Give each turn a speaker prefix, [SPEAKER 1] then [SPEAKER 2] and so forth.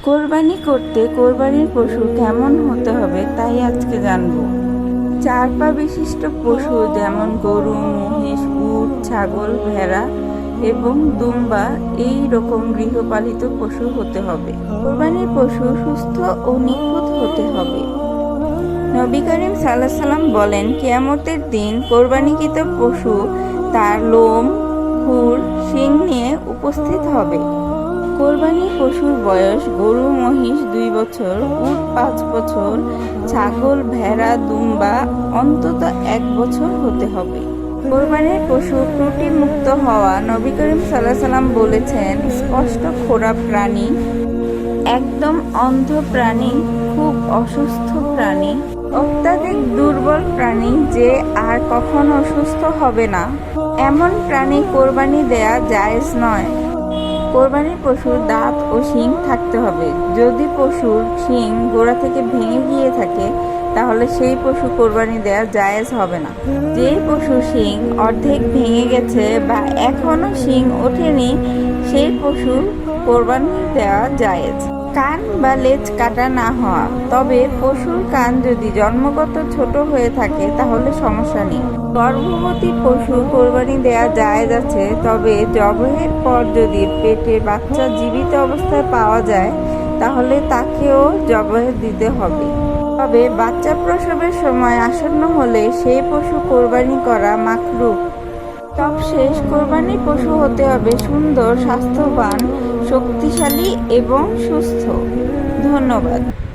[SPEAKER 1] কোরবানি করতে কোরবানির পশু কেমন হতে হবে তাই আজকে জানবো। 4 পা বিশিষ্ট পশু যেমন গরু, মহিষ, উট, ছাগল, ভেড়া এবং দুম্বা এই রকম গৃহপালিত পশু হতে হবে। কোরবানির পশু সুস্থ ও নিখুঁত হতে হবে। নবী করিম সাল্লাল্লাহু আলাইহি সাল্লাম বলেন, কিয়ামতের দিন কোরবানিকৃত পশু তার লোম, খুর, শিং নিয়ে উপস্থিত হবে। কোরবানির পশুর বয়স গরু, মহিষ 2 বছর, উট 5 বছর, ছাগল, ভেড়া, দুম্বা অন্তত 1 বছর হতে হবে। কোরবানির পশু ত্রুটি মুক্ত হওয়া। নবী করিম সাল্লাল্লাহু আলাইহি সাল্লাম বলেছেন, স্পষ্ট খোঁড়া প্রাণী, একদম অন্ধ প্রাণী, খুব অসুস্থ প্রাণী, অত্যাধিক দুর্বল প্রাণী যে আর কখনো সুস্থ হবে না, এমন প্রাণী কোরবানি দেয়া জায়েজ নয়। কোরবানির পশুর দাঁত ও শিং থাকতে হবে। যদি পশুর শিং গোড়া থেকে ভেঙে গিয়ে থাকে তাহলে সেই পশু কোরবানি দেয়া জায়েজ হবে না। যে পশুর শিং অর্ধেক ভেঙে গেছে বা এখনো শিং ওঠেনি সেই পশু কোরবানি দেওয়া জায়েজ। কান বা লেজ কাটা না হওয়া। তবে পশুর কান যদি জন্মগত ছোট হয়ে থাকে তাহলে সমস্যা নেই। গর্ভবতী পশু কোরবানি দেয়া জায়েজ আছে, তবে জবাইয়ের পর যদি পেটে বাচ্চা জীবিত অবস্থায় পাওয়া যায় তাহলে তাকেও জবাই দিতে হবে। তবে বাচ্চা প্রসবের সময় আসন্ন হলে সেই পশু কোরবানি করা মাকরুহ। সবশেষ কোরবানির পশু হতে হবে সুন্দর, স্বাস্থ্যবান, শক্তিশালী এবং সুস্থ। ধন্যবাদ।